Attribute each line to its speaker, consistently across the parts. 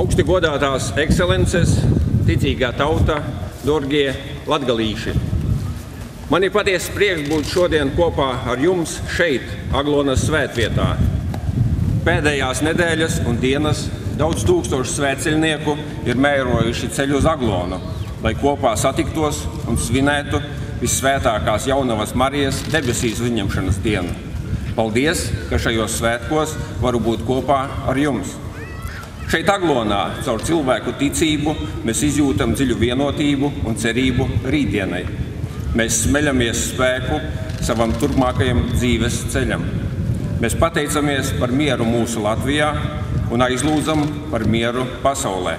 Speaker 1: Augsti godātās ekscelences, ticīgā tauta, dorgie latgalīši. Man ir patiesas prieks būt šodien kopā ar jums šeit, Aglonas svētvietā. Pēdējās nedēļas un dienas daudz tūkstošu svētceļnieku ir mērojuši ceļu uz Aglonu, lai kopā satiktos un svinētu vissvētākās jaunavas Marijas debesīs uzņemšanas dienu. Paldies, ka šajos svētkos varu būt kopā ar jums. Šeit Aglonā caur cilvēku ticību mēs izjūtam dziļu vienotību un cerību rītdienai. Mēs smeļamies spēku savam turpmākajam dzīves ceļam. Mēs pateicamies par mieru mūsu Latvijā un aizlūdzam par mieru pasaulē.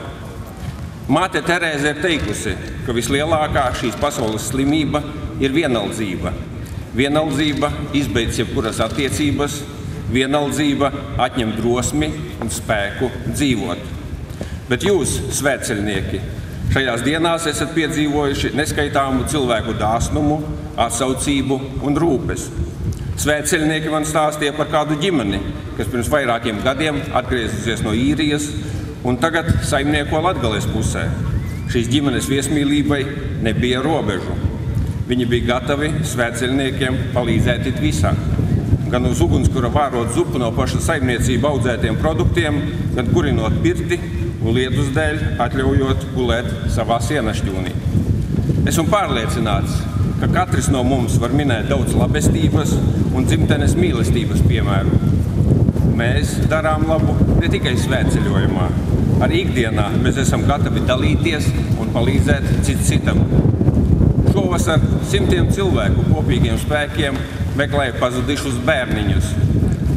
Speaker 1: Māte Terēze ir teikusi, ka vislielākā šīs pasaules slimība ir vienaldzība. Vienaldzība izbeidz jebkuras attiecības, vienaldzība atņem drosmi un spēku dzīvot. Bet jūs, svētceļnieki, šajās dienās esat piedzīvojuši neskaitāmu cilvēku dāsnumu, atsaucību un rūpes. Svētceļnieki man stāstīja par kādu ģimeni, kas pirms vairākiem gadiem atgriezusies no Īrijas un tagad saimnieko Latgales pusē. Šīs ģimenes viesmīlībai nebija robežu. Viņi bija gatavi svētceļniekiem palīdzēt it visā. Gan uz ugunskura vārot zupu no paša saimniecība audzētiem produktiem, gan kurinot pirti un lietus dēļ atļaujot gulēt savā sienašķūnī. Esmu pārliecināts, ka katrs no mums var minēt daudz labestības un dzimtenes mīlestības piemēru. Mēs darām labu ne tikai svētceļojumā. Arī ikdienā mēs esam gatavi dalīties un palīdzēt cits citam. Šovasar simtiem cilvēku kopīgiem spēkiem meklēja pazudušus bērniņus.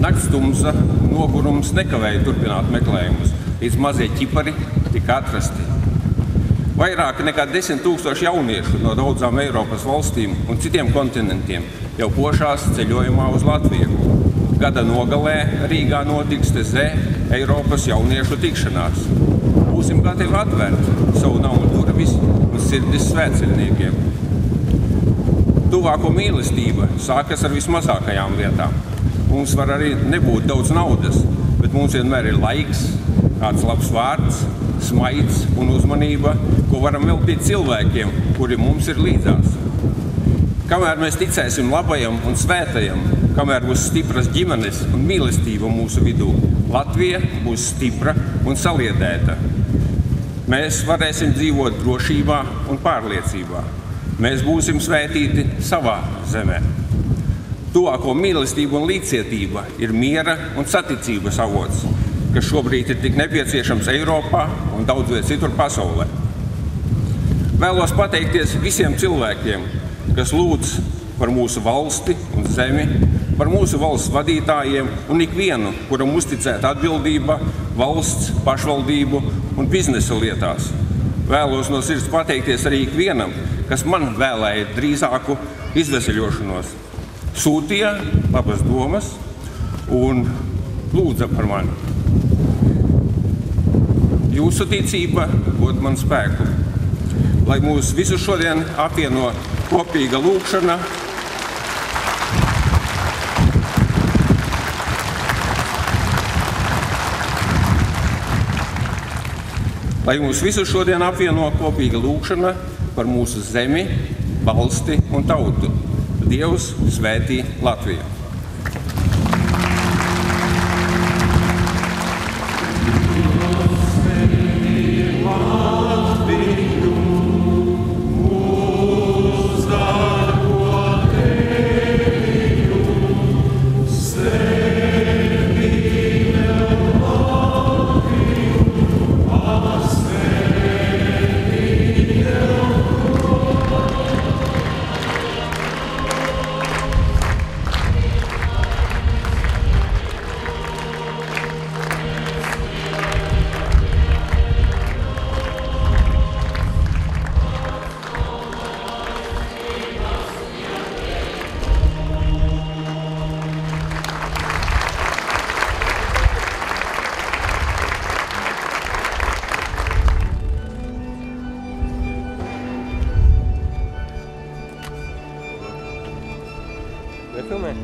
Speaker 1: Nakts tumsa un nogurums nekavēja turpināt meklējumus, līdz mazie ķipari tika atrasti. Vairāk nekā 10 000 jauniešu no daudzām Eiropas valstīm un citiem kontinentiem jau pošās ceļojumā uz Latviju. Gada nogalē Rīgā notiks TZ Eiropas jauniešu tikšanās. Būsim gatavi atvērt savu namu durvis un sirdis svētceļniekiem. Tuvāko mīlestība sākas ar vismazākajām lietām. Mums var arī nebūt daudz naudas, bet mums vienmēr ir laiks, kāds labs vārds, smaids un uzmanība, ko varam veltīt cilvēkiem, kuri mums ir līdzās. Kamēr mēs ticēsim labajam un svētajam, kamēr būs stipras ģimenes un mīlestība mūsu vidū, Latvija būs stipra un saliedēta. Mēs varēsim dzīvot drošībā un pārliecībā. Mēs būsim svētīti savā zemē. Tuvāko mīlestība un līdzcietība ir miera un saticības avots, kas šobrīd ir tik nepieciešams Eiropā un daudz viet citur pasaulē. Vēlos pateikties visiem cilvēkiem, kas lūdz par mūsu valsti un zemi, par mūsu valsts vadītājiem un ikvienu, kuram uzticēta atbildība valsts, pašvaldību un biznesa lietās. Vēlos no sirds pateikties arī ikvienam, kas man vēlēja drīzāku izveseļošanos, sūtīja labas domas un lūdza par mani. Jūsu ticība dod man spēku, lai mūs visus šodien apvieno kopīga lūgšana, par mūsu zemi, valsti un tautu. Dievs svētī Latviju!
Speaker 2: Vai filmar?